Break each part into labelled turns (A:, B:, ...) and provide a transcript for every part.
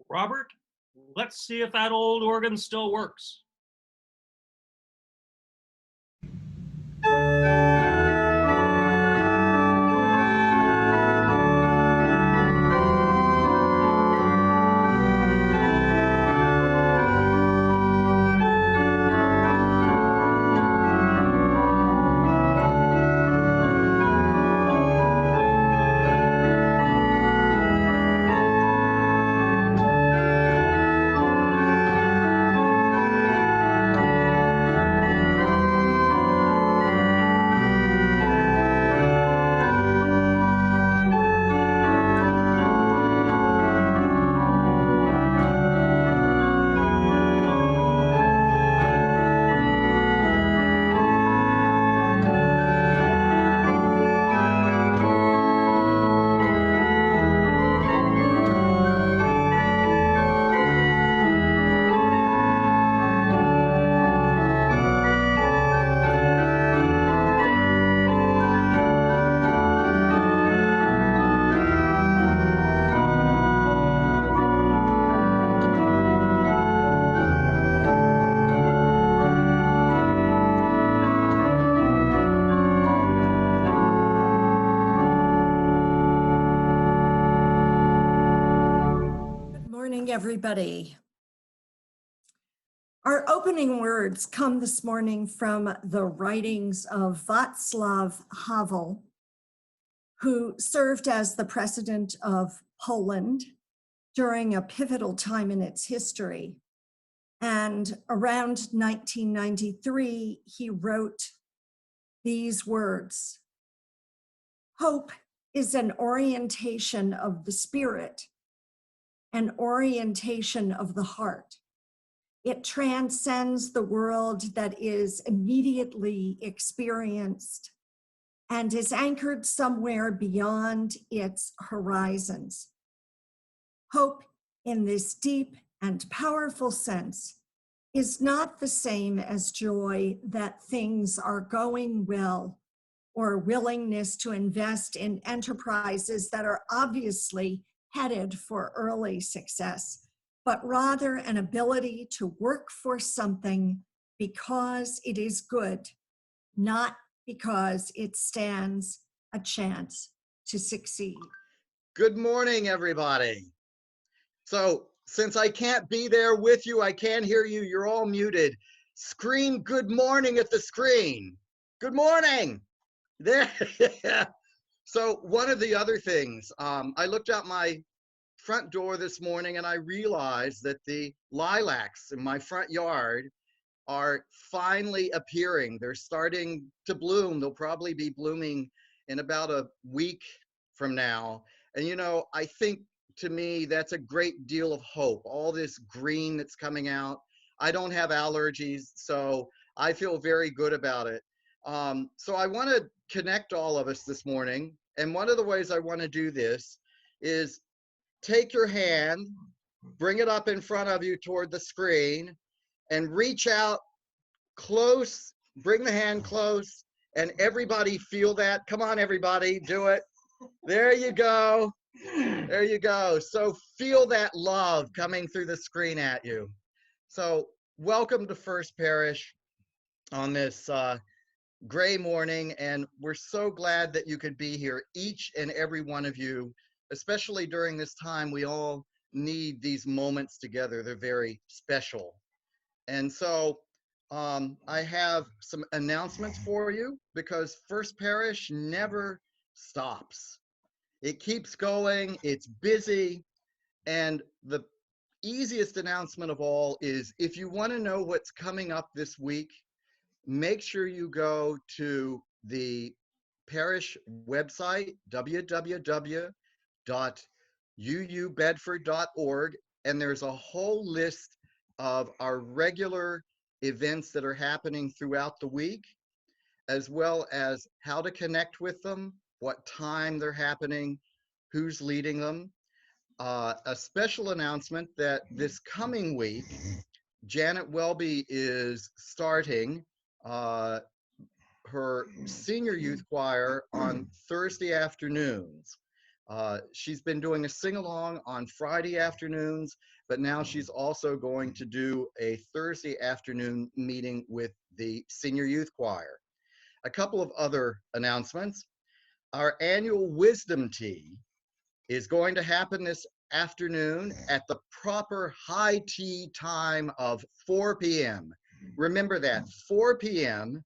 A: Robert, let's see if that old organ still works.
B: Everybody. Our opening words come this morning from the writings of Václav Havel, who served as the president of Poland during a pivotal time in its history. And around 1993, he wrote these words: "Hope is an orientation of the spirit, an orientation of the heart. It transcends the world that is immediately experienced and is anchored somewhere beyond its horizons. Hope in this deep and powerful sense is not the same as joy that things are going well or willingness to invest in enterprises that are obviously headed for early success, but rather an ability to work for something because it is good, not because it stands a chance to succeed."
C: Good morning, everybody. So since I can't be there with you, I can't hear you, you're all muted. Scream good morning at the screen. Good morning. There. So one of the other things, I looked out my front door this morning and I realized that the lilacs in my front yard are finally appearing. They're starting to bloom. They'll probably be blooming in about a week from now. And you know, I think to me, that's a great deal of hope. All this green that's coming out. I don't have allergies, so I feel very good about it. So I want to connect all of us this morning. And one of the ways I want to do this is take your hand, bring it up in front of you toward the screen, and reach out close, bring the hand close, and everybody feel that. Come on, everybody, do it. There you go. There you go. So feel that love coming through the screen at you. So welcome to First Parish on this gray morning, and we're so glad that you could be here, each and every one of you, especially during this time. We all need these moments together. They're very special. And so I have some announcements for you, because First Parish never stops. It keeps going, it's busy, and the easiest announcement of all is, if you want to know what's coming up this week, make sure you go to the parish website, www.uubedford.org, and there's a whole list of our regular events that are happening throughout the week, as well as how to connect with them, what time they're happening, who's leading them. A special announcement that this coming week, Janet Welby is starting her senior youth choir on Thursday afternoons. She's been doing a sing-along on Friday afternoons, but now she's also going to do a Thursday afternoon meeting with the senior youth choir. A couple of other announcements. Our annual Wisdom Tea is going to happen this afternoon at the proper high tea time of 4 p.m. Remember that, 4 p.m.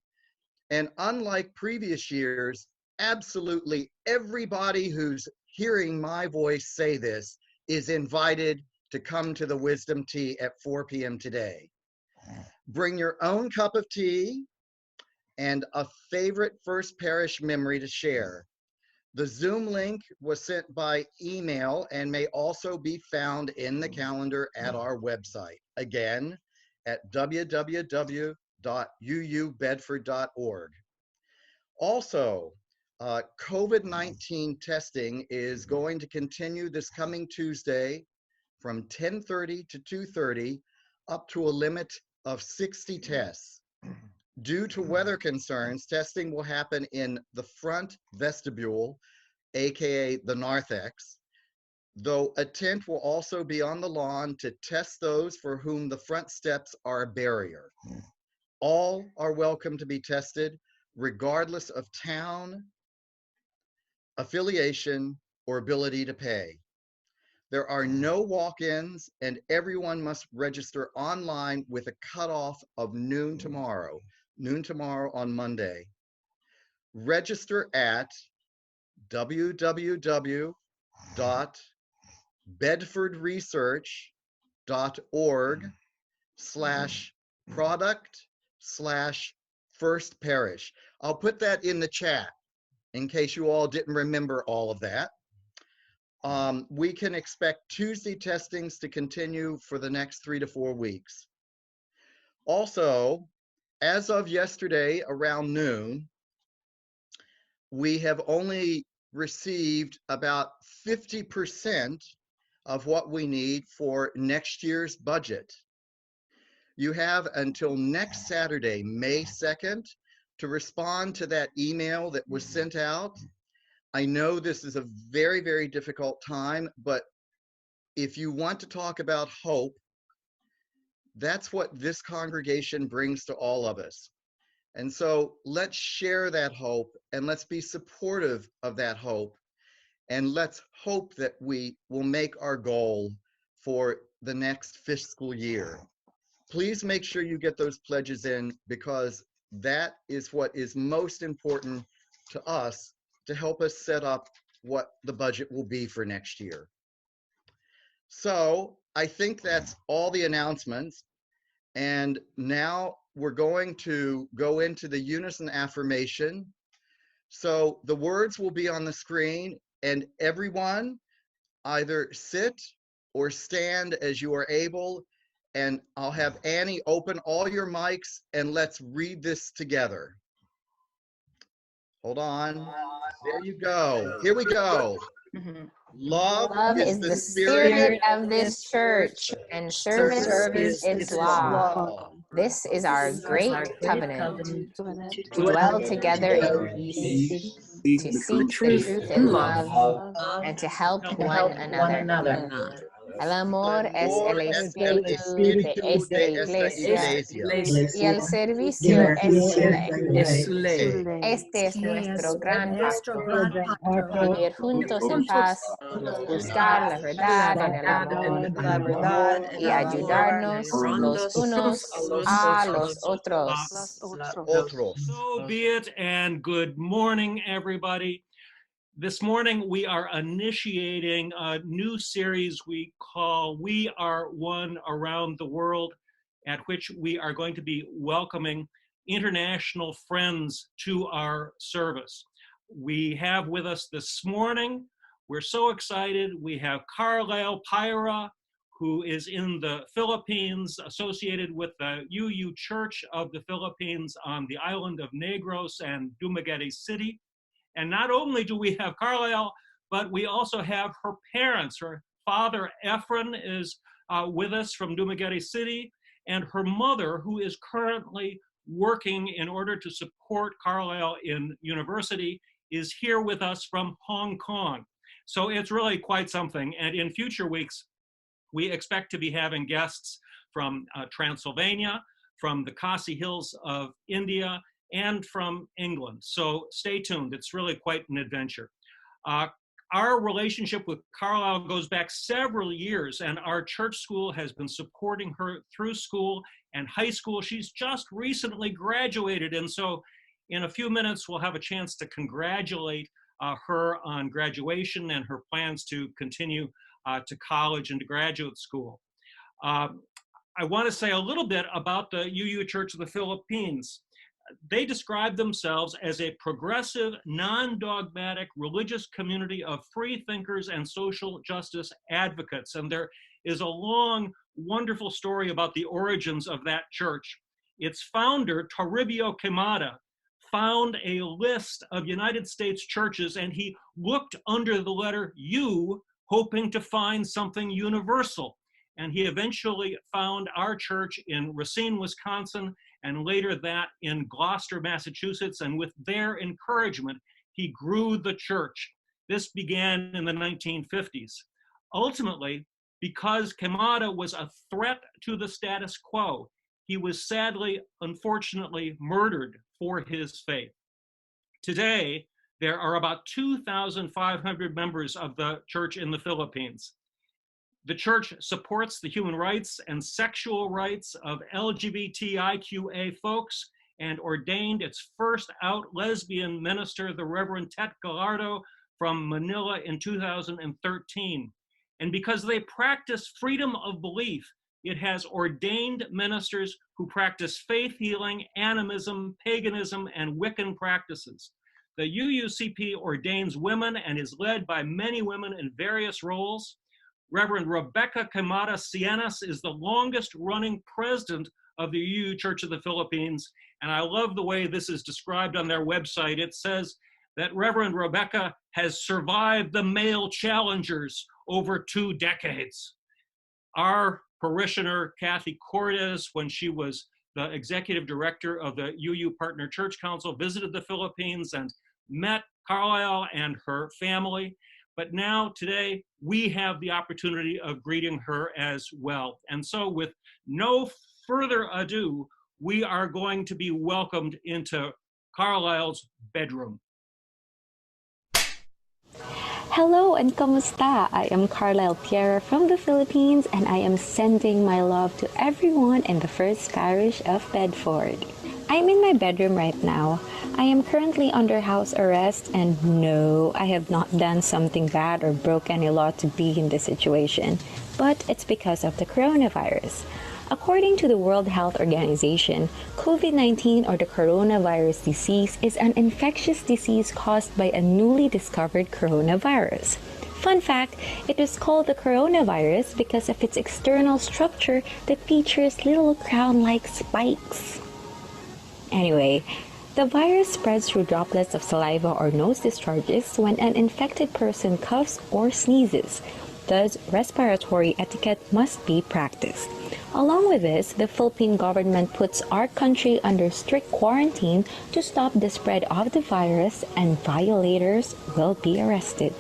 C: And unlike previous years, absolutely everybody who's hearing my voice say this is invited to come to the Wisdom Tea at 4 p.m. today. Bring your own cup of tea and a favorite First Parish memory to share. The Zoom link was sent by email and may also be found in the calendar at our website. Again, at www.uubedford.org. Also, COVID-19 testing is going to continue this coming Tuesday from 10:30 to 2:30, up to a limit of 60 tests. Due to weather concerns, testing will happen in the front vestibule, aka the narthex, though a tent will also be on the lawn to test those for whom the front steps are a barrier. All are welcome to be tested, regardless of town, affiliation, or ability to pay. There are no walk-ins, and everyone must register online with a cutoff of noon tomorrow on Monday. Register at www.bedfordresearch.org/product/First Parish. I'll put that in the chat in case you all didn't remember all of that. We can expect Tuesday testings to continue for the next 3 to 4 weeks. Also, as of yesterday around noon, we have only received about 50% of what we need for next year's budget. You have until next Saturday, May 2nd, to respond to that email that was sent out. I know this is a very, very difficult time, but if you want to talk about hope, that's what this congregation brings to all of us. And so let's share that hope, and let's be supportive of that hope, and let's hope that we will make our goal for the next fiscal year. Please make sure you get those pledges in, because that is what is most important to us to help us set up what the budget will be for next year. So I think that's all the announcements. And now we're going to go into the unison affirmation. So the words will be on the screen, and everyone either sit or stand as you are able. And I'll have Annie open all your mics, and let's read this together. Hold on. There you go. Here we go. Love is the spirit
D: of this church, and service is its law. This is our great covenant, to dwell together in peace, to seek the truth in love, and to help one another. El amor es el espíritu de esta iglesia, y el servicio es su ley. Este es nuestro gran pacto, vivir juntos en paz, buscar la verdad en el amor y ayudarnos los unos a los otros.
A: So be it, and good morning, everybody. This morning, we are initiating a new series we call We Are One Around the World, at which we are going to be welcoming international friends to our service. We have with us this morning, we're so excited, we have Carlisle Pyra, who is in the Philippines, associated with the UU Church of the Philippines on the island of Negros and Dumaguete City. And not only do we have Carlisle, but we also have her parents. Her father, Efren, is with us from Dumaguete City, and her mother, who is currently working in order to support Carlisle in university, is here with us from Hong Kong. So it's really quite something. And in future weeks, we expect to be having guests from Transylvania, from the Khasi Hills of India, and from England. So stay tuned. It's really quite an adventure. Our relationship with Carlisle goes back several years, and our church school has been supporting her through school and high school. She's just recently graduated, and so in a few minutes, we'll have a chance to congratulate her on graduation and her plans to continue to college and to graduate school. I want to say a little bit about the UU Church of the Philippines. They describe themselves as a progressive, non-dogmatic religious community of free thinkers and social justice advocates. And there is a long, wonderful story about the origins of that church. Its founder, Toribio Queimada, found a list of United States churches, and he looked under the letter U, hoping to find something universal. And he eventually found our church in Racine, Wisconsin, and later that in Gloucester, Massachusetts. And with their encouragement, he grew the church. This began in the 1950s. Ultimately, because Queimada was a threat to the status quo, he was sadly, unfortunately, murdered for his faith. Today, there are about 2,500 members of the church in the Philippines. The church supports the human rights and sexual rights of LGBTIQA folks and ordained its first out lesbian minister, the Reverend Tet Gallardo, from Manila in 2013. And because they practice freedom of belief, it has ordained ministers who practice faith healing, animism, paganism, and Wiccan practices. The UUCP ordains women and is led by many women in various roles. Reverend Rebecca Queimada Sienas is the longest running president of the UU Church of the Philippines. And I love the way this is described on their website. It says that Reverend Rebecca has survived the male challengers over 2 decades. Our parishioner, Kathy Cordes, when she was the executive director of the UU Partner Church Council, visited the Philippines and met Carlisle and her family. But now, today, we have the opportunity of greeting her as well. And so with no further ado, we are going to be welcomed into Carlisle's bedroom.
E: Hello and kamusta? I am Carlisle Pierre from the Philippines, and I am sending my love to everyone in the First Parish of Bedford. I'm in my bedroom right now. I am currently under house arrest, and no, I have not done something bad or broke any law to be in this situation, but it's because of the coronavirus. According to the World Health Organization, COVID-19 or the coronavirus disease is an infectious disease caused by a newly discovered coronavirus. Fun fact, it is called the coronavirus because of its external structure that features little crown-like spikes. Anyway, the virus spreads through droplets of saliva or nose discharges when an infected person coughs or sneezes. Thus, respiratory etiquette must be practiced. Along with this, the Philippine government puts our country under strict quarantine to stop the spread of the virus, and violators will be arrested.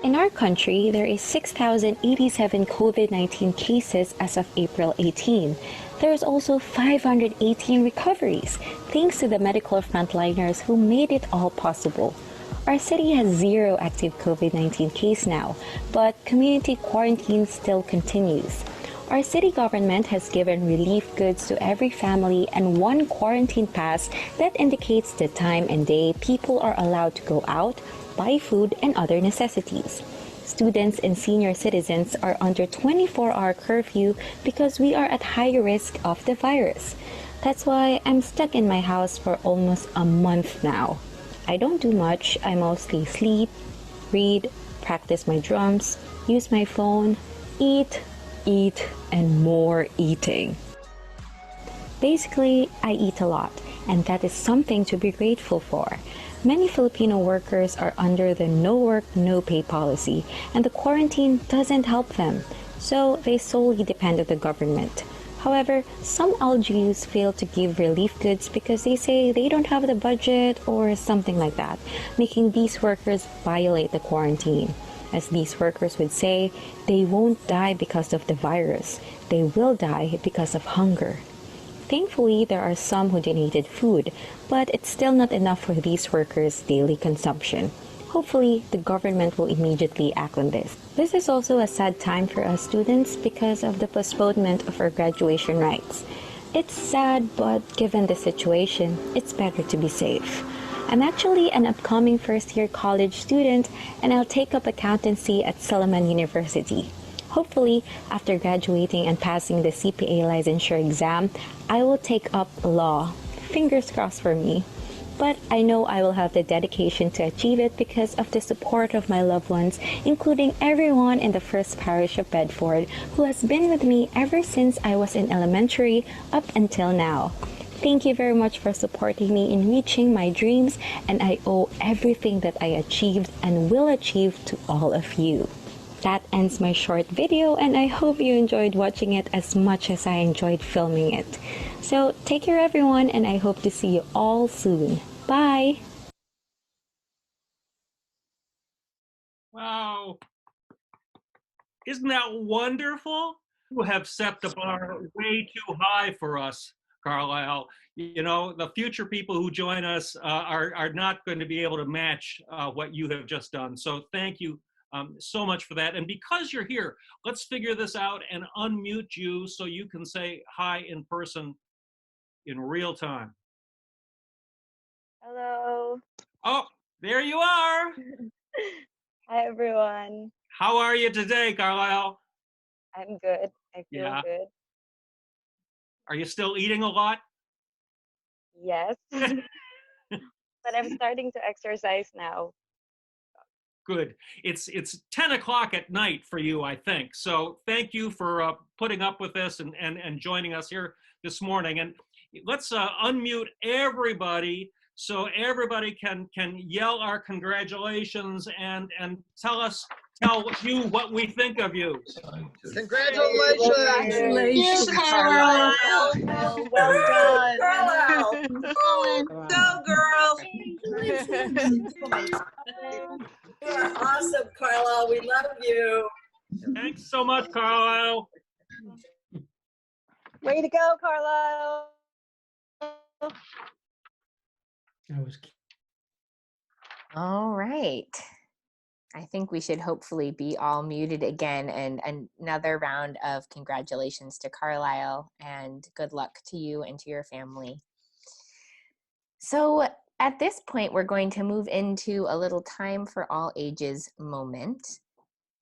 E: In our country, there is 6,087 COVID-19 cases as of April 18. There is also 518 recoveries, thanks to the medical frontliners who made it all possible. Our city has 0 active COVID-19 case now, but community quarantine still continues. Our city government has given relief goods to every family and 1 quarantine pass that indicates the time and day people are allowed to go out, buy food, and other necessities. Students and senior citizens are under 24-hour curfew because we are at high risk of the virus. That's why I'm stuck in my house for almost a month now. I don't do much. I mostly sleep, read, practice my drums, use my phone, eat, and more eating. Basically, I eat a lot, and that is something to be grateful for. Many Filipino workers are under the no work, no pay policy, and the quarantine doesn't help them, so they solely depend on the government. However, some LGUs fail to give relief goods because they say they don't have the budget or something like that, making these workers violate the quarantine. As these workers would say, they won't die because of the virus, they will die because of hunger. Thankfully, there are some who donated food, but it's still not enough for these workers' daily consumption. Hopefully, the government will immediately act on this. This is also a sad time for us students because of the postponement of our graduation rites. It's sad, but given the situation, it's better to be safe. I'm actually an upcoming first-year college student, and I'll take up accountancy at Salaman University. Hopefully, after graduating and passing the CPA licensure exam, I will take up law. Fingers crossed for me. But I know I will have the dedication to achieve it because of the support of my loved ones, including everyone in the First Parish of Bedford who has been with me ever since I was in elementary up until now. Thank you very much for supporting me in reaching my dreams, and I owe everything that I achieved and will achieve to all of you. That ends my short video, and I hope you enjoyed watching it as much as I enjoyed filming it. So take care everyone, and I hope to see you all soon. Bye!
A: Wow. Isn't that wonderful? You have set the bar way too high for us, Carlisle. You know, the future people who join us are not going to be able to match what you have just done. So thank you so much for that. And because you're here, let's figure this out and unmute you so you can say hi in person in real time.
F: Hello.
A: Oh, there you are.
F: Hi, everyone.
A: How are you today, Carlisle?
F: I'm good. I feel
A: Yeah.
F: good.
A: Are you still eating a lot?
F: Yes. But I'm starting to exercise now.
A: Good. It's 10 o'clock at night for you, I think. So thank you for putting up with this and joining us here this morning. And let's unmute everybody so everybody can yell our congratulations and tell you what we think of you.
C: Congratulations!
G: Congratulations, Carlisle.
B: Well done.
G: Carlisle. Go, girl. You are awesome, Carlisle. We love you.
A: Thanks so much, Carlisle.
F: Way to go, Carlisle.
D: All right. I think we should hopefully be all muted again, and another round of congratulations to Carlisle, and good luck to you and to your family. So at this point, we're going to move into a little time for all ages moment.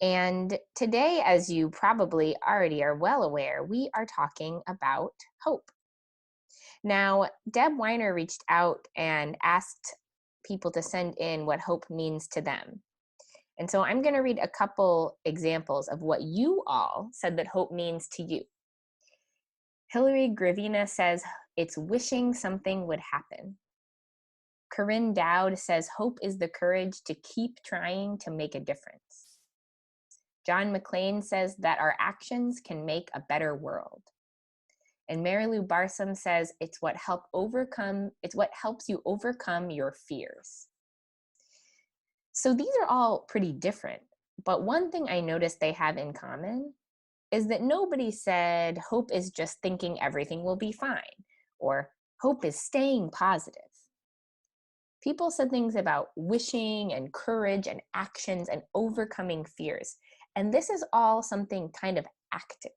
D: And today, as you probably already are well aware, we are talking about hope. Now, Deb Weiner reached out and asked people to send in what hope means to them. And so I'm going to read a couple examples of what you all said that hope means to you. Hillary Gravina says, it's wishing something would happen. Corinne Dowd says, hope is the courage to keep trying to make a difference. John McLean says that our actions can make a better world. And Mary Lou Barsom says, it's what helps you overcome your fears. So these are all pretty different, but one thing I noticed they have in common is that nobody said hope is just thinking everything will be fine, or hope is staying positive. People said things about wishing and courage and actions and overcoming fears, and this is all something kind of active.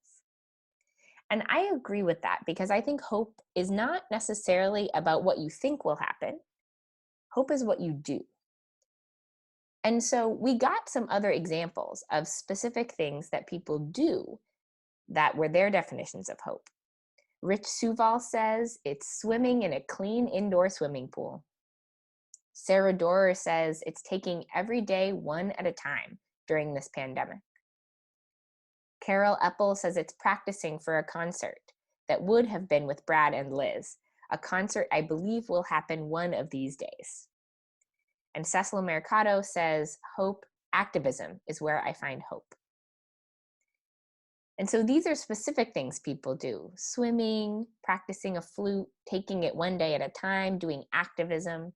D: And I agree with that because I think hope is not necessarily about what you think will happen. Hope is what you do. And so we got some other examples of specific things that people do that were their definitions of hope. Rich Suval says it's swimming in a clean indoor swimming pool. Sarah Dorer says it's taking every day one at a time during this pandemic. Carol Eppel says it's practicing for a concert that would have been with Brad and Liz, a concert I believe will happen one of these days. And Cecil Mercado says, hope, activism is where I find hope. And so these are specific things people do: swimming, practicing a flute, taking it one day at a time, doing activism.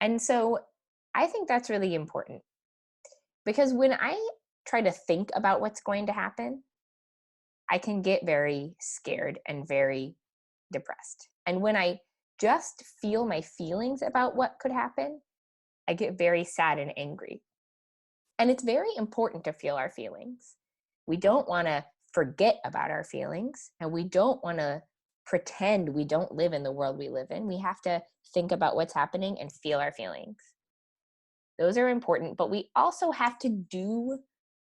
D: And so I think that's really important, because when I try to think about what's going to happen, I can get very scared and very depressed. And when I just feel my feelings about what could happen, I get very sad and angry. And it's very important to feel our feelings. We don't want to forget about our feelings, and we don't want to pretend we don't live in the world we live in. We have to think about what's happening and feel our feelings. Those are important, but we also have to do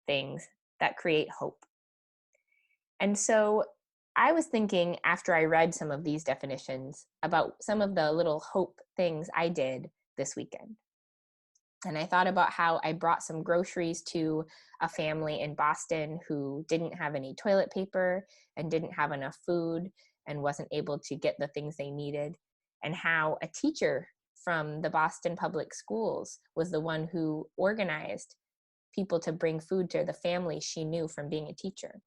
D: things that create hope. And so I was thinking, after I read some of these definitions, about some of the little hope things I did this weekend. And I thought about how I brought some groceries to a family in Boston who didn't have any toilet paper and didn't have enough food and wasn't able to get the things they needed, and how a teacher from the Boston Public Schools was the one who organized people to bring food to the family she knew from being a teacher.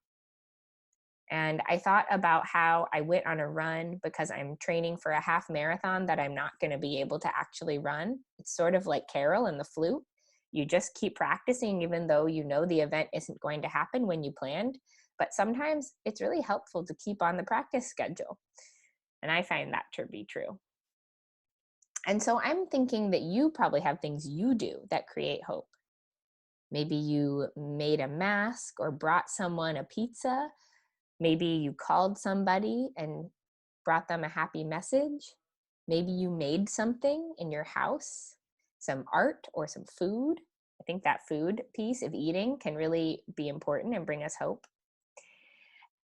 D: And I thought about how I went on a run because I'm training for a half marathon that I'm not going to be able to actually run. It's sort of like Carol and the flute. You just keep practicing even though you know the event isn't going to happen when you planned. But sometimes it's really helpful to keep on the practice schedule. And I find that to be true. And so I'm thinking that you probably have things you do that create hope. Maybe you made a mask or brought someone a pizza. Maybe you called somebody and brought them a happy message. Maybe you made something in your house, some art or some food. I think that food piece of eating can really be important and bring us hope.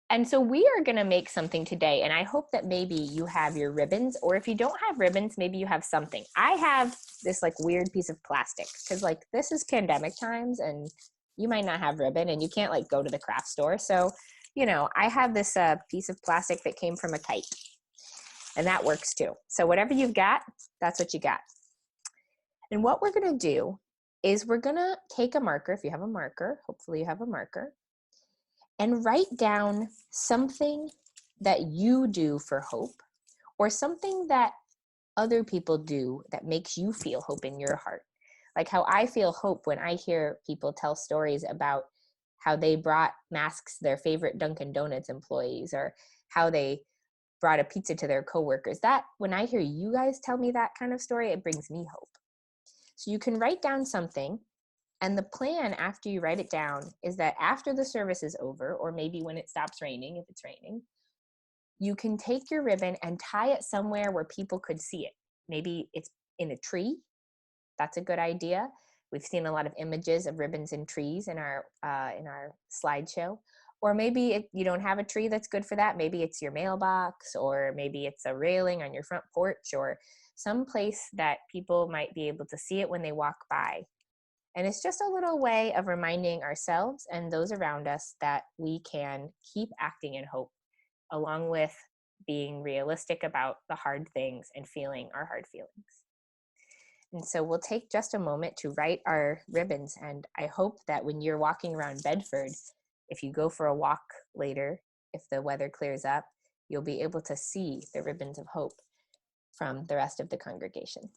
D: And so we are going to make something today, and I hope that maybe you have your ribbons, or if you don't have ribbons, maybe you have something. I have this like weird piece of plastic, because like this is pandemic times and you might not have ribbon and you can't like go to the craft store. So, you know, I have this piece of plastic that came from a kite, and that works too. So whatever you've got, that's what you got. And what we're going to do is we're going to take a marker, if you have a marker, hopefully you have a marker, and write down something that you do for hope, or something that other people do that makes you feel hope in your heart. Like how I feel hope when I hear people tell stories about how they brought masks to their favorite Dunkin' Donuts employees, or how they brought a pizza to their coworkers. That, when I hear you guys tell me that kind of story, it brings me hope. So you can write down something, and the plan after you write it down is that after the service is over, or maybe when it stops raining, if it's raining, you can take your ribbon and tie it somewhere where people could see it. Maybe it's in a tree. That's a good idea. We've seen a lot of images of ribbons in trees in our slideshow. Or maybe if you don't have a tree that's good for that, maybe it's your mailbox, or maybe it's a railing on your front porch, or some place that people might be able to see it when they walk by. And it's just a little way of reminding ourselves and those around us that we can keep acting in hope, along with being realistic about the hard things and feeling our hard feelings. And so we'll take just a moment to write our ribbons. And I hope that when you're walking around Bedford, if you go for a walk later, if the weather clears up, you'll be able to see the ribbons of hope from the rest of the congregation.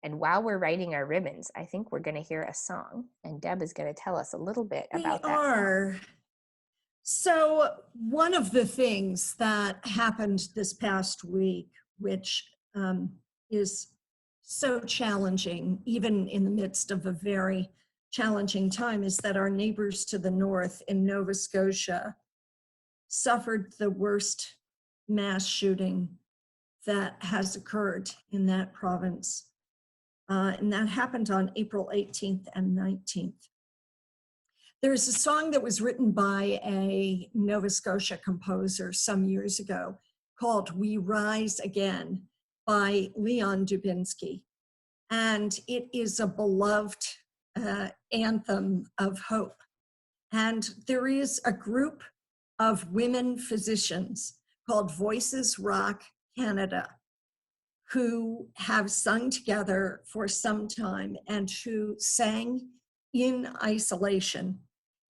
D: And while we're writing our ribbons, I think we're going to hear a song, and Deb is going to tell us a little bit about that. We are.
B: So one of the things that happened this past week, which is so challenging, even in the midst of a very challenging time, is that our neighbors to the north in Nova Scotia suffered the worst mass shooting that has occurred in that province. And that happened on April 18th and 19th. There's a song that was written by a Nova Scotia composer some years ago called "We Rise Again" by Leon Dubinsky. And it is a beloved anthem of hope. And there is a group of women physicians called Voices Rock Canada, who have sung together for some time and who sang in isolation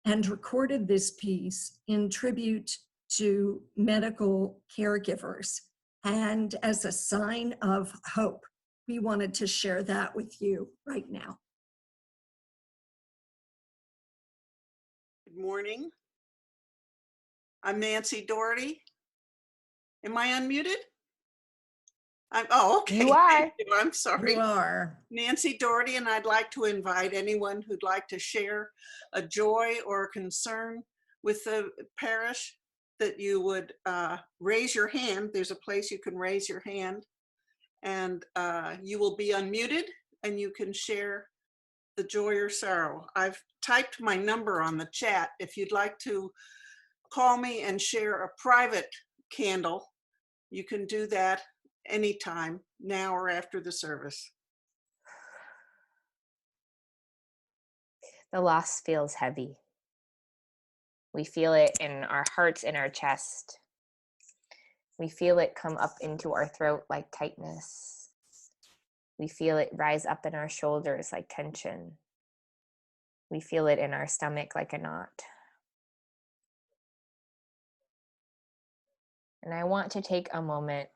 B: and recorded this piece in tribute to medical caregivers. And as a sign of hope, we wanted to share that with you right now.
H: Good morning. I'm Nancy Doherty. Am I unmuted? Oh, okay.
D: You are.
H: I'm sorry.
B: You are.
H: Nancy Doherty, and I'd like to invite anyone who'd like to share a joy or a concern with the parish that you would raise your hand. There's a place you can raise your hand, and you will be unmuted and you can share the joy or sorrow. I've typed my number on the chat. If you'd like to call me and share a private candle, you can do that anytime, now or after the service.
D: The loss feels heavy. We feel it in our hearts, in our chest. We feel it come up into our throat like tightness. We feel it rise up in our shoulders like tension. We feel it in our stomach like a knot. And I want to take a moment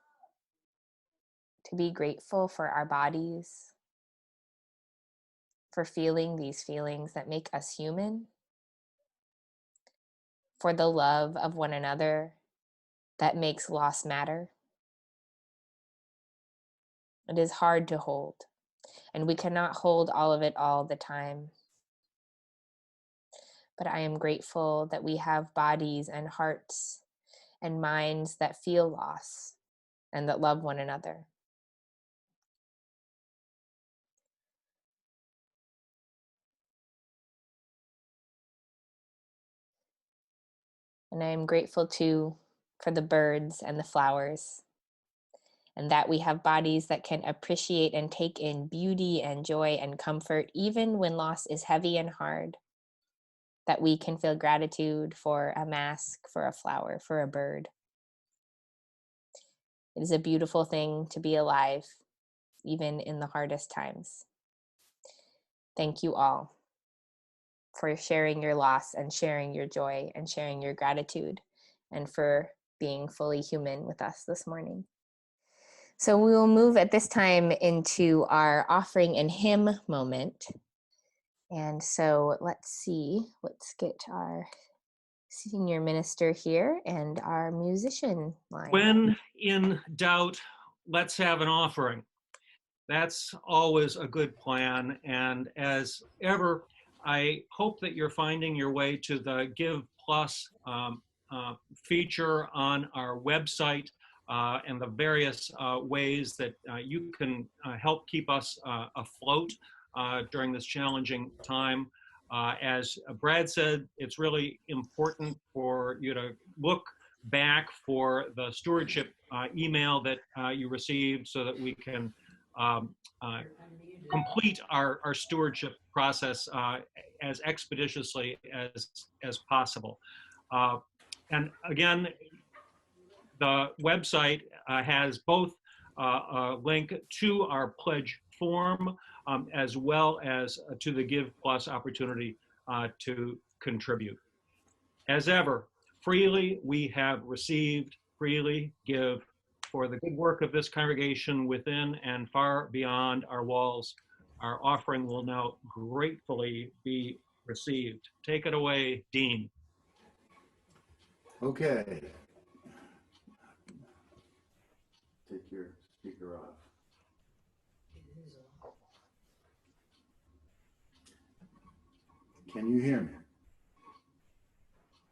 D: to be grateful for our bodies, for feeling these feelings that make us human, for the love of one another that makes loss matter. It is hard to hold, and we cannot hold all of it all the time. But I am grateful that we have bodies and hearts and minds that feel loss and that love one another. And I am grateful too for the birds and the flowers, and that we have bodies that can appreciate and take in beauty and joy and comfort, even when loss is heavy and hard. That we can feel gratitude for a mask, for a flower, for a bird. It is a beautiful thing to be alive, even in the hardest times. Thank you all for sharing your loss and sharing your joy and sharing your gratitude, and for being fully human with us this morning. So we will move at this time into our offering and hymn moment. And so let's get our senior minister here and our musician line.
A: When in doubt, let's have an offering. That's always a good plan. And as ever, I hope that you're finding your way to the Give Plus feature on our website and the various ways that you can help keep us afloat during this challenging time. As Brad said, it's really important for you to look back for the stewardship email that you received so that we can complete our stewardship process as expeditiously as possible. And again, the website has both a link to our pledge form as well as to the Give Plus opportunity to contribute. As ever, freely we have received, freely give. For the good work of this congregation within and far beyond our walls, our offering will now gratefully be received. Take it away, Dean.
I: Okay. Take your speaker off. Can you hear me?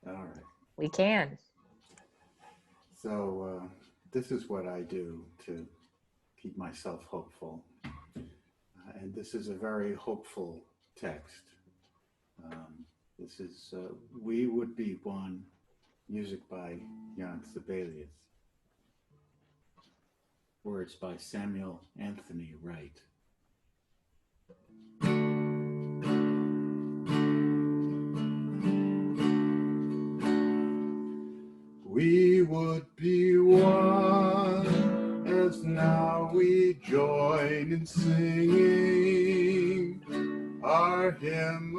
I: All right.
D: We can.
I: So this is what I do to keep myself hopeful. And this is a very hopeful text. This is We Would Be One, music by Jan Sibelius. Words by Samuel Anthony Wright. We would be one, as now we join in singing our hymn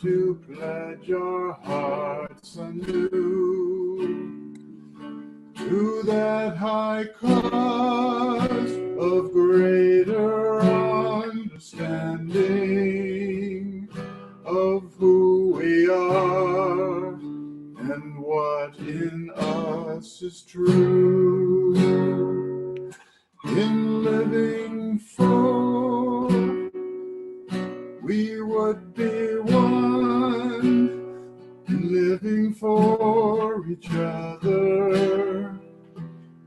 I: to pledge our hearts anew to that high cause of greater understanding of who we are and what in us is true. In living for, we would be one, living for each other,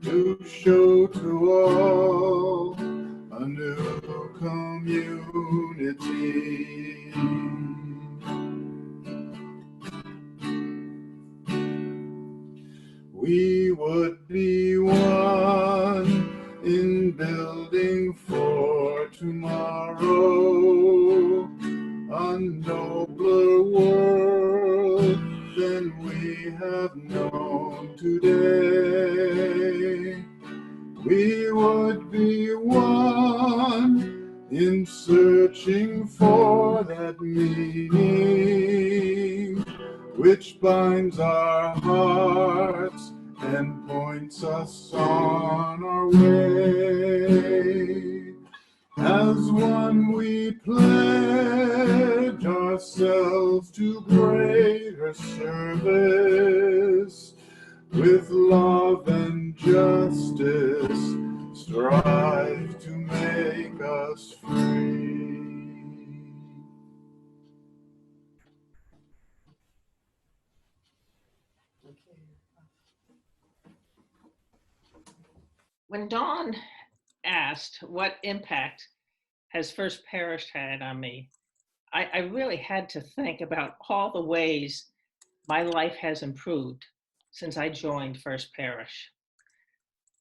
I: to show to all a new community. We would be one in building for tomorrow, a nobler world than we have known today. We would be one in searching for that meaning which binds our hearts and points us on our way. As one we pledge ourselves to greater service, with love and justice, strive to make us free.
J: When Dawn asked what impact has First Parish had on me, I really had to think about all the ways my life has improved since I joined First Parish.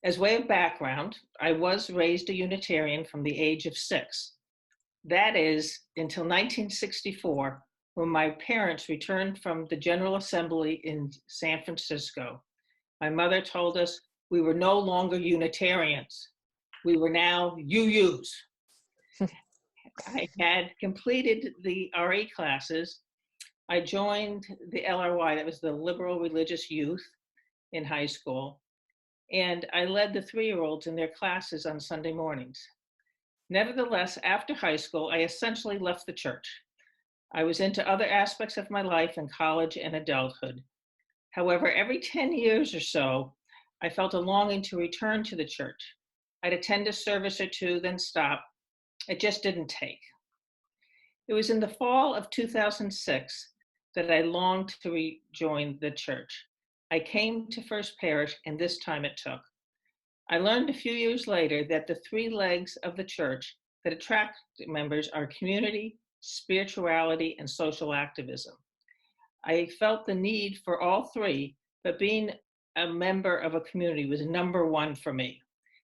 J: As way of background, I was raised a Unitarian from the age of 6. That is, until 1964, when my parents returned from the General Assembly in San Francisco. My mother told us we were no longer Unitarians. We were now UUs. I had completed the RE classes. I joined the LRY, that was the Liberal Religious Youth in high school, and I led the 3-year-olds in their classes on Sunday mornings. Nevertheless, after high school, I essentially left the church. I was into other aspects of my life in college and adulthood. However, every 10 years or so, I felt a longing to return to the church. I'd attend a service or two, then stop. It just didn't take. It was in the fall of 2006 that I longed to rejoin the church. I came to First Parish, and this time it took. I learned a few years later that the 3 legs of the church that attract members are community, spirituality, and social activism. I felt the need for all 3, but being a member of a community was number 1 for me.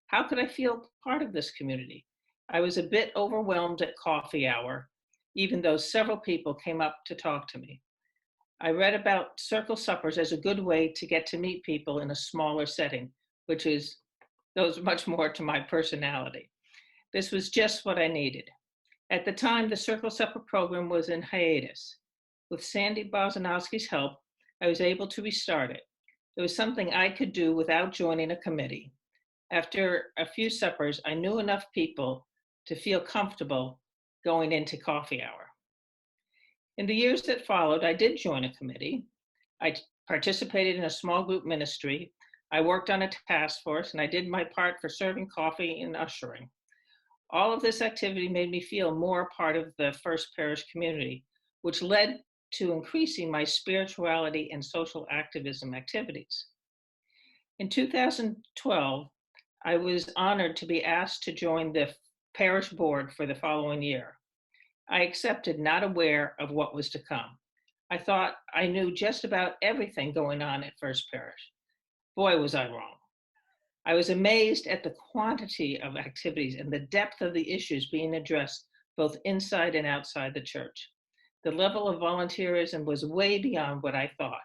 J: How could I feel part of this community? I was a bit overwhelmed at coffee hour, even though several people came up to talk to me. I read about circle suppers as a good way to get to meet people in a smaller setting, which goes much more to my personality. This was just what I needed. At the time, the Circle Supper program was in hiatus. With Sandy Bozanowski's help, I was able to restart it. It was something I could do without joining a committee. After a few suppers, I knew enough people to feel comfortable going into coffee hour. In the years that followed, I did join a committee. I participated in a small group ministry. I worked on a task force, and I did my part for serving coffee and ushering. All of this activity made me feel more a part of the First Parish community, which led to increasing my spirituality and social activism activities. In 2012, I was honored to be asked to join the parish board for the following year. I accepted, not aware of what was to come. I thought I knew just about everything going on at First Parish. Boy, was I wrong. I was amazed at the quantity of activities and the depth of the issues being addressed both inside and outside the church. The level of volunteerism was way beyond what I thought.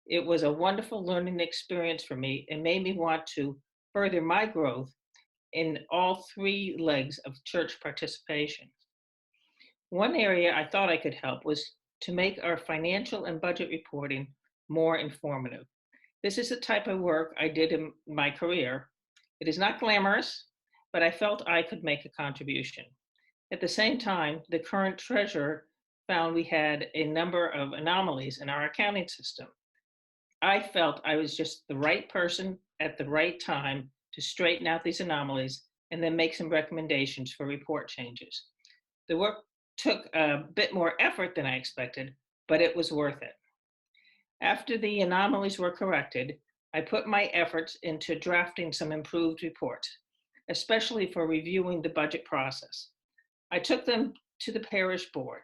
J: It was a wonderful learning experience for me and made me want to further my growth in all 3 legs of church participation. One area I thought I could help was to make our financial and budget reporting more informative. This is the type of work I did in my career. It is not glamorous, but I felt I could make a contribution. At the same time, the current treasurer found we had a number of anomalies in our accounting system. I felt I was just the right person at the right time to straighten out these anomalies and then make some recommendations for report changes. The work took a bit more effort than I expected, but it was worth it. After the anomalies were corrected, I put my efforts into drafting some improved reports, especially for reviewing the budget process. I took them to the parish board.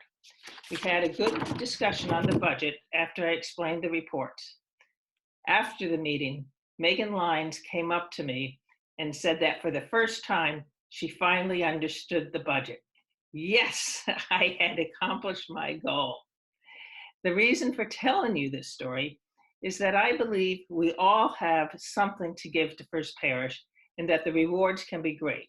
J: We had a good discussion on the budget after I explained the reports. After the meeting, Megan Lyons came up to me and said that for the first time, she finally understood the budget. Yes, I had accomplished my goal. The reason for telling you this story is that I believe we all have something to give to First Parish and that the rewards can be great.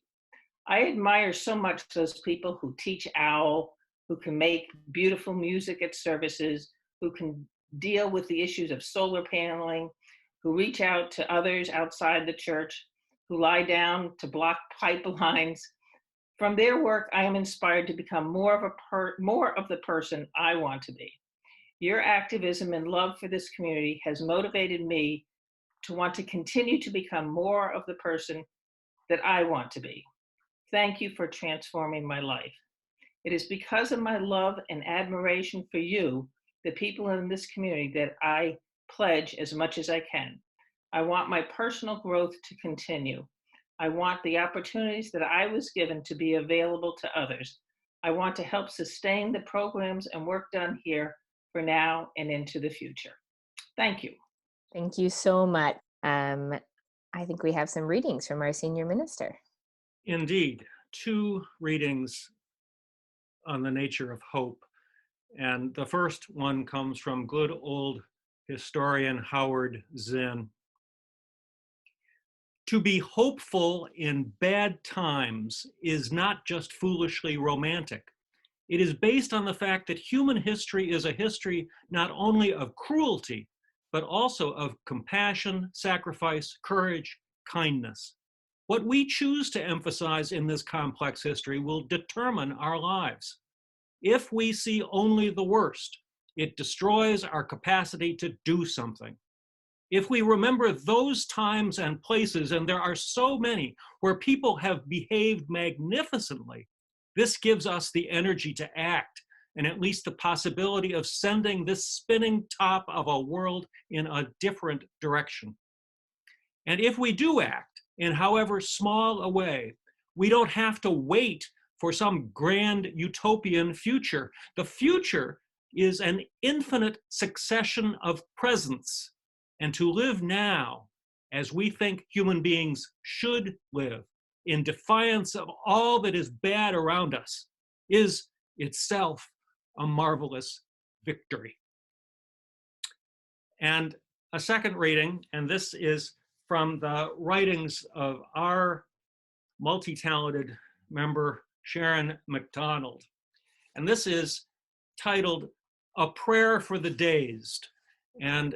J: I admire so much those people who teach OWL, who can make beautiful music at services, who can deal with the issues of solar paneling, who reach out to others outside the church, who lie down to block pipelines. From their work, I am inspired to become more of the person I want to be. Your activism and love for this community has motivated me to want to continue to become more of the person that I want to be. Thank you for transforming my life. It is because of my love and admiration for you, the people in this community, that I pledge as much as I can. I want my personal growth to continue. I want the opportunities that I was given to be available to others. I want to help sustain the programs and work done here for now and into the future. Thank you.
D: Thank you so much. I think we have some readings from our senior minister.
A: Indeed, 2 readings on the nature of hope. And the first one comes from good old historian Howard Zinn. To be hopeful in bad times is not just foolishly romantic. It is based on the fact that human history is a history not only of cruelty, but also of compassion, sacrifice, courage, kindness. What we choose to emphasize in this complex history will determine our lives. If we see only the worst, it destroys our capacity to do something. If we remember those times and places, and there are so many, where people have behaved magnificently, this gives us the energy to act, and at least the possibility of sending this spinning top of a world in a different direction. And if we do act, in however small a way, we don't have to wait for some grand utopian future. The future is an infinite succession of presents, and to live now as we think human beings should live, in defiance of all that is bad around us, is itself a marvelous victory. And a second reading, and this is from the writings of our multi-talented member, Sharon McDonald. And this is titled A Prayer for the Dazed. And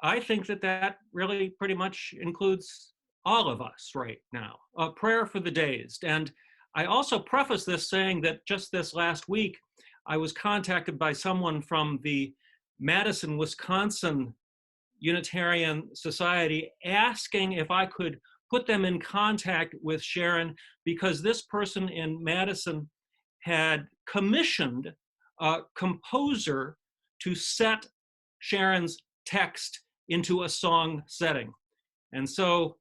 A: I think that that really pretty much includes all of us right now. A prayer for the dazed. And I also preface this saying that just this last week, I was contacted by someone from the Madison, Wisconsin Unitarian Society asking if I could put them in contact with Sharon, because this person in Madison had commissioned a composer to set Sharon's text into a song setting. And so,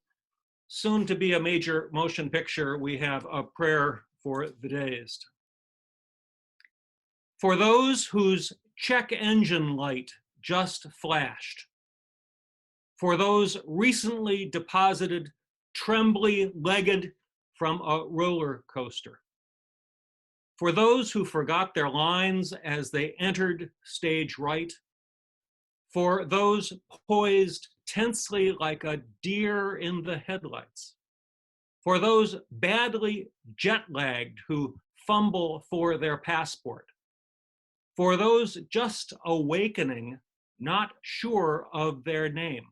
A: soon to be a major motion picture, we have A Prayer for the Dazed. For those whose check engine light just flashed, for those recently deposited trembly-legged from a roller coaster, for those who forgot their lines as they entered stage right, for those poised tensely like a deer in the headlights, for those badly jet-lagged who fumble for their passport, For those just awakening, not sure of their name.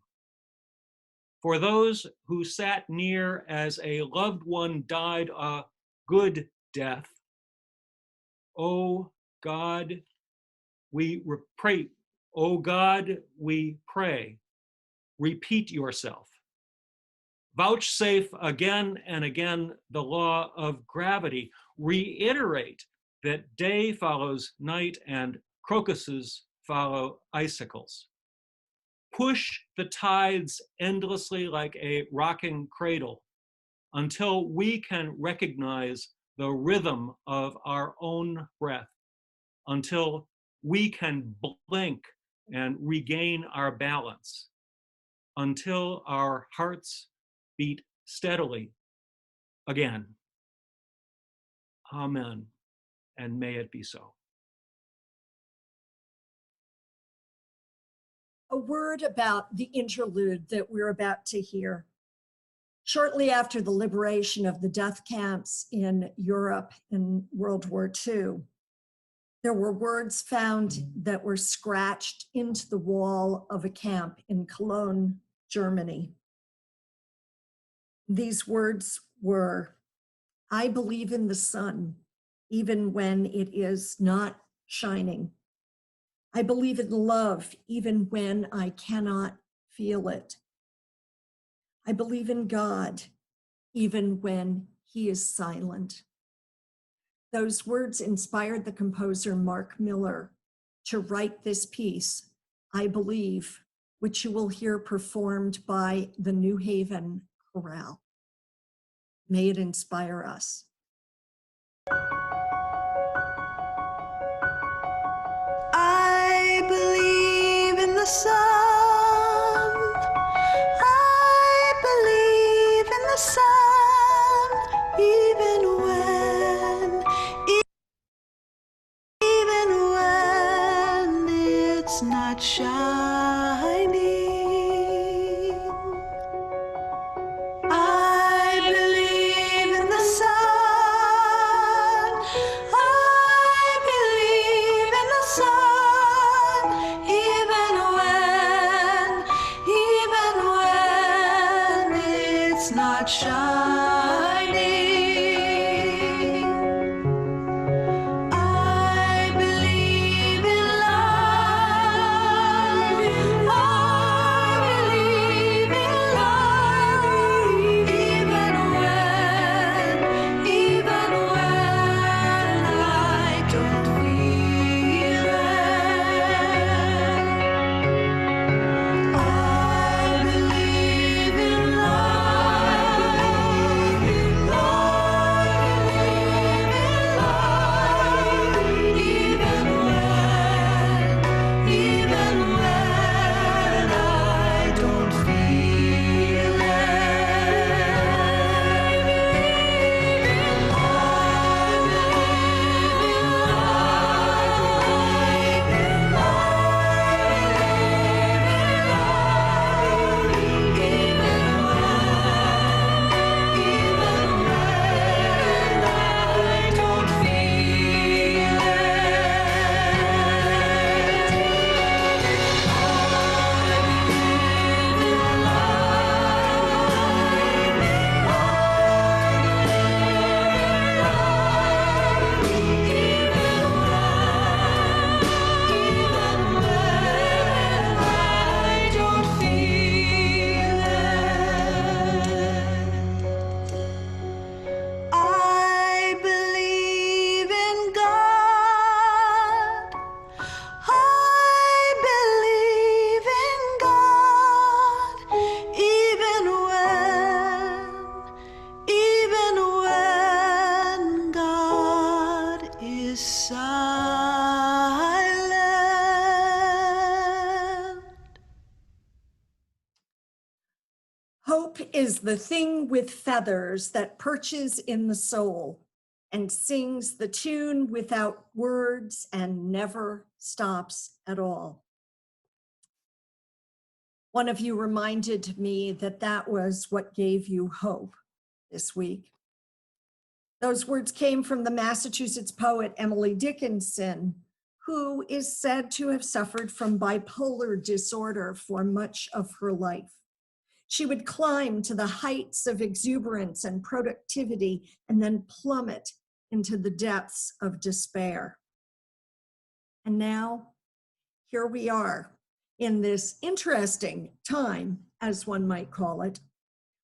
A: For those who sat near as a loved one died a good death. Oh God, we pray. Oh God, we pray. Repeat yourself. Vouchsafe again and again the law of gravity. Reiterate that day follows night and crocuses follow icicles. Push the tides endlessly like a rocking cradle until we can recognize the rhythm of our own breath, until we can blink and regain our balance, until our hearts beat steadily again. Amen, and may it be so.
B: A word about the interlude that we're about to hear. Shortly after the liberation of the death camps in Europe in World War II, there were words found that were scratched into the wall of a camp in Cologne, Germany. These words were, "I believe in the sun, even when it is not shining. I believe in love, even when I cannot feel it. I believe in God, even when he is silent." Those words inspired the composer Mark Miller to write this piece, I Believe, which you will hear performed by the New Haven Chorale. May it inspire us.
K: I believe in the sun. I believe in the sun, even when it's not shining. I believe in the sun. I believe in the sun, even when it's not shining. I believe in love. I believe in love, even when I don't feel it. I believe in love. I believe in love, even when I don't feel it. I believe in God. I believe in God, even when God is silent.
B: Hope is the thing with feathers that perches in the soul and sings the tune without words and never stops at all. One of you reminded me that that was what gave you hope this week. Those words came from the Massachusetts poet Emily Dickinson, who is said to have suffered from bipolar disorder for much of her life. She would climb to the heights of exuberance and productivity and then plummet into the depths of despair. And now, here we are in this interesting time, as one might call it,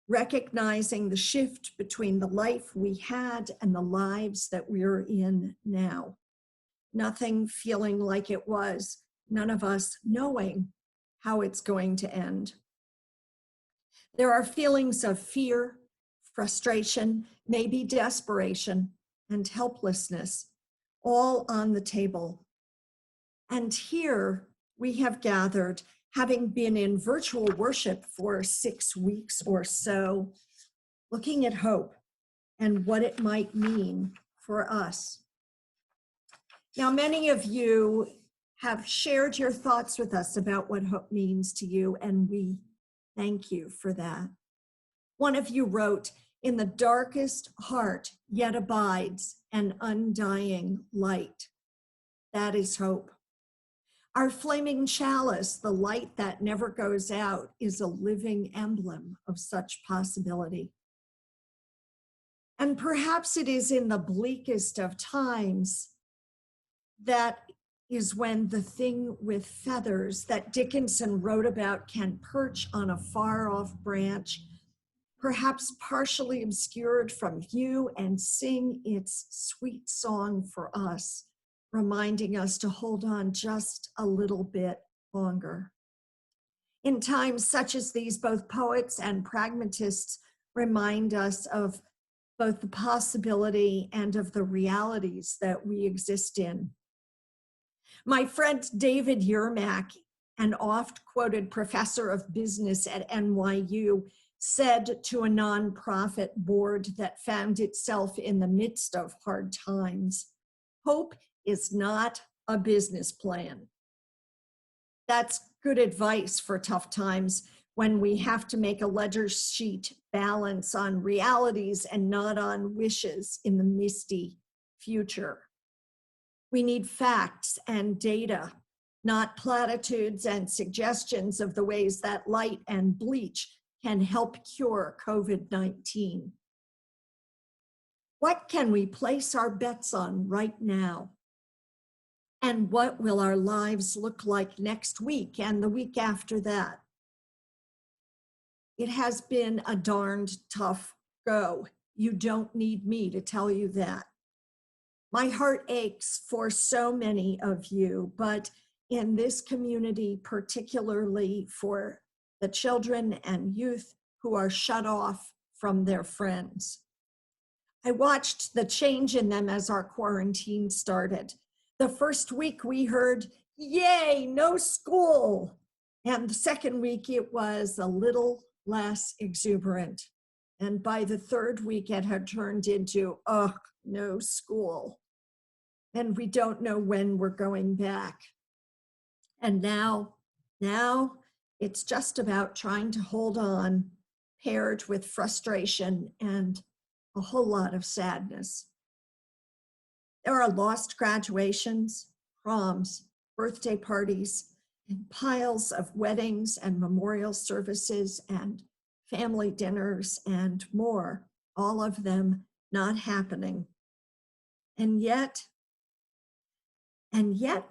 B: recognizing the shift between the life we had and the lives that we're in now. Nothing feeling like it was, none of us knowing how it's going to end. There are feelings of fear, frustration, maybe desperation, and helplessness, all on the table. And here we have gathered, having been in virtual worship for 6 weeks or so, looking at hope and what it might mean for us. Now, many of you have shared your thoughts with us about what hope means to you, and we thank you for that. One of you wrote, "In the darkest heart yet abides an undying light." That is hope. Our flaming chalice, the light that never goes out, is a living emblem of such possibility. And perhaps it is in the bleakest of times that is when the thing with feathers that Dickinson wrote about can perch on a far-off branch, perhaps partially obscured from view, and sing its sweet song for us, reminding us to hold on just a little bit longer. In times such as these, both poets and pragmatists remind us of both the possibility and of the realities that we exist in. My friend David Yermak, an oft-quoted professor of business at NYU, said to a nonprofit board that found itself in the midst of hard times, "Hope is not a business plan." That's good advice for tough times when we have to make a ledger sheet balance on realities and not on wishes in the misty future. We need facts and data, not platitudes and suggestions of the ways that light and bleach can help cure COVID-19. What can we place our bets on right now? And what will our lives look like next week and the week after that? It has been a darned tough go. You don't need me to tell you that. My heart aches for so many of you, but in this community, particularly for the children and youth who are shut off from their friends. I watched the change in them as our quarantine started. The first week we heard, "Yay, no school." And the second week it was a little less exuberant. And by the third week it had turned into, "Oh, no school." And we don't know when we're going back. And now it's just about trying to hold on, paired with frustration and a whole lot of sadness. There are lost graduations, proms, birthday parties, and piles of weddings and memorial services and family dinners and more, all of them not happening. And yet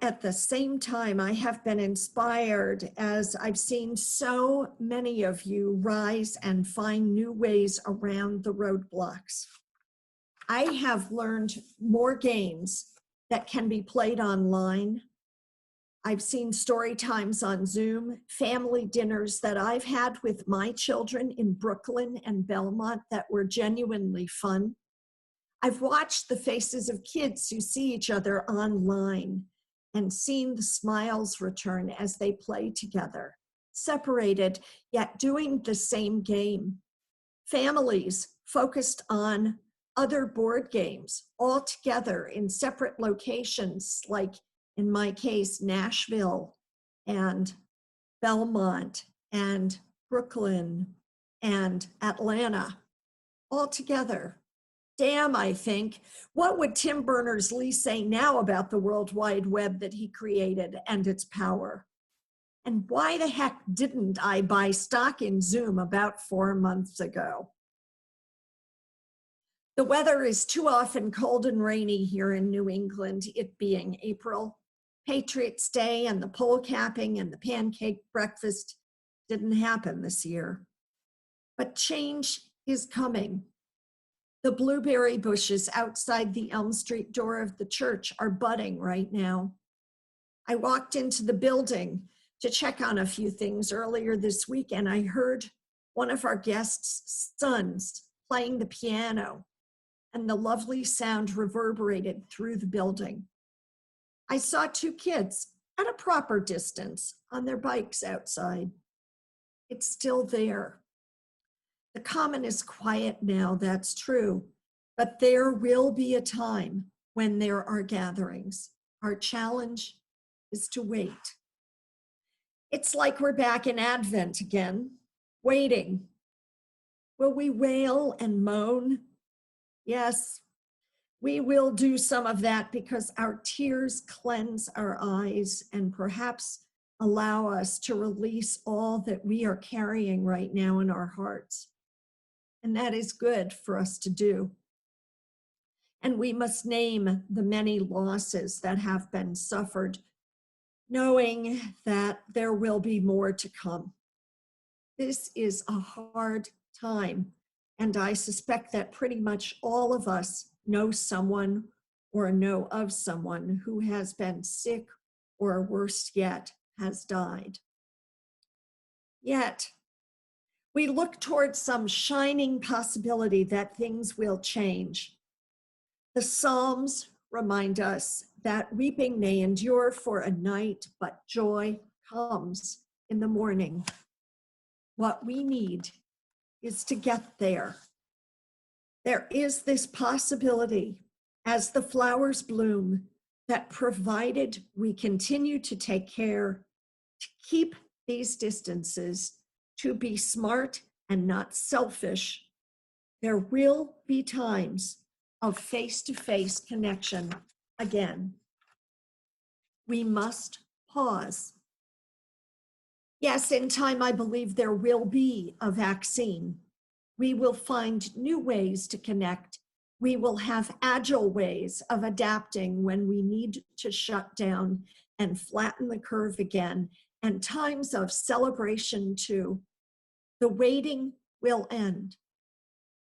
B: at the same time, I have been inspired as I've seen so many of you rise and find new ways around the roadblocks. I have learned more games that can be played online. I've seen story times on Zoom, family dinners that I've had with my children in Brooklyn and Belmont that were genuinely fun. I've watched the faces of kids who see each other online and seen the smiles return as they play together, separated yet doing the same game. Families focused on other board games all together in separate locations, like in my case, Nashville and Belmont and Brooklyn and Atlanta, all together. Damn, I think. What would Tim Berners-Lee say now about the World Wide Web that he created and its power? And why the heck didn't I buy stock in Zoom about 4 months ago? The weather is too often cold and rainy here in New England, it being April. Patriots' Day and the pole capping and the pancake breakfast didn't happen this year. But change is coming. The blueberry bushes outside the Elm Street door of the church are budding right now. I walked into the building to check on a few things earlier this week, and I heard one of our guests' sons playing the piano, and the lovely sound reverberated through the building. I saw 2 kids at a proper distance on their bikes outside. It's still there. The common is quiet now, that's true, but there will be a time when there are gatherings. Our challenge is to wait. It's like we're back in Advent again, waiting. Will we wail and moan? Yes, we will do some of that because our tears cleanse our eyes and perhaps allow us to release all that we are carrying right now in our hearts. And that is good for us to do. And we must name the many losses that have been suffered, knowing that there will be more to come. This is a hard time, and I suspect that pretty much all of us know someone or know of someone who has been sick or worse yet, has died. Yet, we look towards some shining possibility that things will change. The Psalms remind us that weeping may endure for a night, but joy comes in the morning. What we need is to get there. There is this possibility as the flowers bloom that provided we continue to take care to keep these distances, to be smart and not selfish, there will be times of face-to-face connection again. We must pause. Yes, in time, I believe there will be a vaccine. We will find new ways to connect. We will have agile ways of adapting when we need to shut down and flatten the curve again, and times of celebration too. The waiting will end.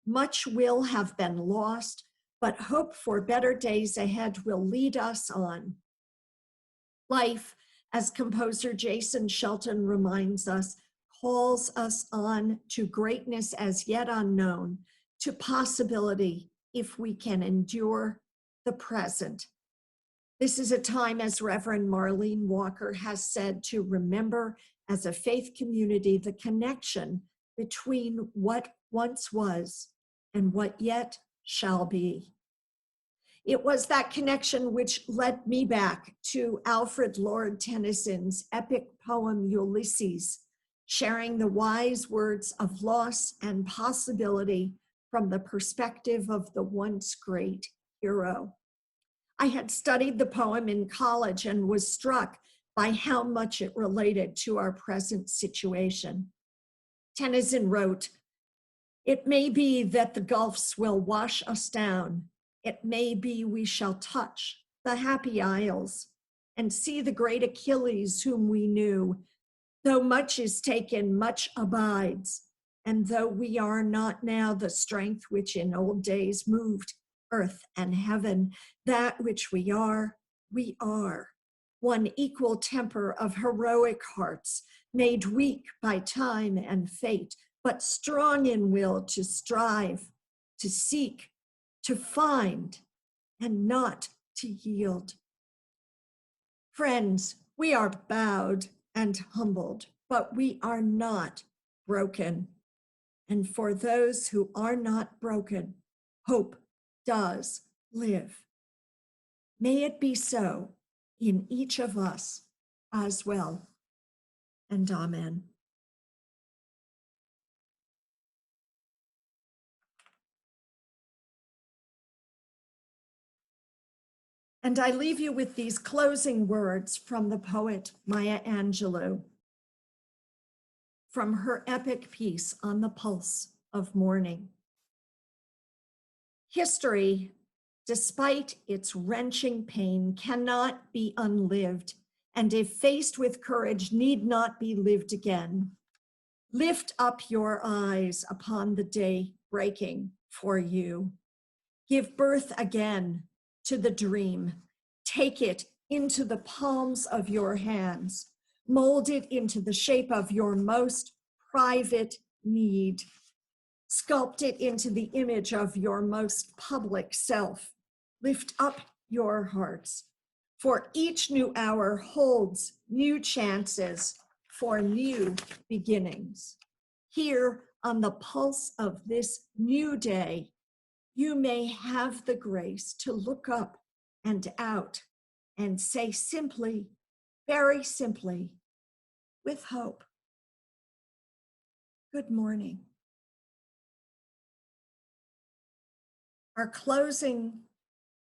B: Much will have been lost, but hope for better days ahead will lead us on. Life, as composer Jason Shelton reminds us, calls us on to greatness as yet unknown, to possibility if we can endure the present. This is a time, as Reverend Marlene Walker has said, to remember as a faith community the connection between what once was and what yet shall be. It was that connection which led me back to Alfred Lord Tennyson's epic poem Ulysses, sharing the wise words of loss and possibility from the perspective of the once great hero. I had studied the poem in college and was struck by how much it related to our present situation. Tennyson wrote, "It may be that the gulfs will wash us down. It may be we shall touch the happy isles and see the great Achilles whom we knew. Though much is taken, much abides. And though we are not now the strength which in old days moved earth and heaven, that which we are, one equal temper of heroic hearts, made weak by time and fate, but strong in will to strive, to seek, to find, and not to yield. Friends, we are bowed and humbled, but we are not broken. And for those who are not broken, hope does live. May it be so in each of us as well. And amen. And I leave you with these closing words from the poet Maya Angelou, from her epic piece on the pulse of morning. History, despite its wrenching pain, cannot be unlived, and if faced with courage, need not be lived again. Lift up your eyes upon the day breaking for you. Give birth again to the dream. Take it into the palms of your hands. Mold it into the shape of your most private need. Sculpt it into the image of your most public self. Lift up your hearts, for each new hour holds new chances for new beginnings. Here on the pulse of this new day, you may have the grace to look up and out and say simply, very simply, with hope, good morning. Our closing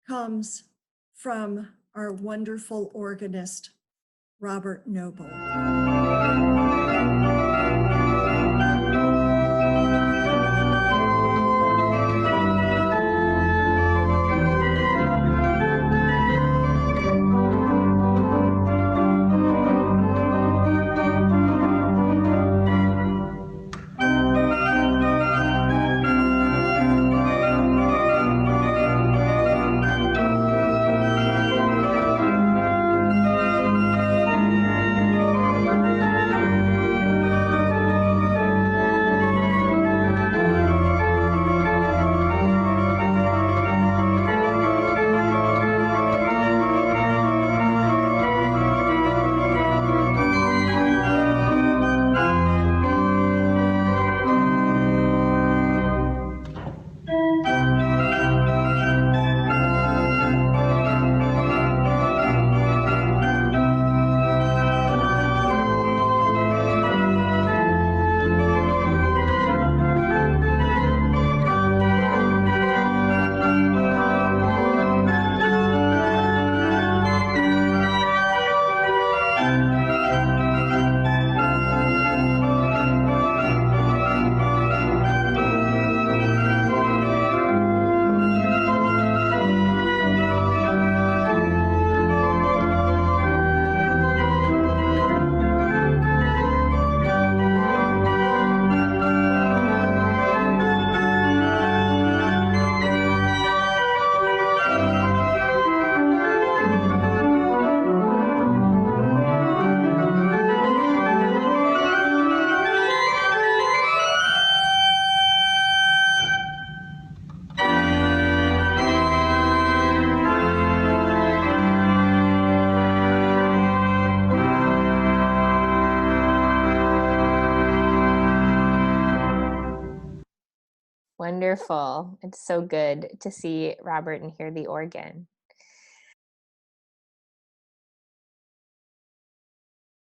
B: comes from our wonderful organist, Robert Noble.
D: Wonderful. It's so good to see Robert and hear the organ.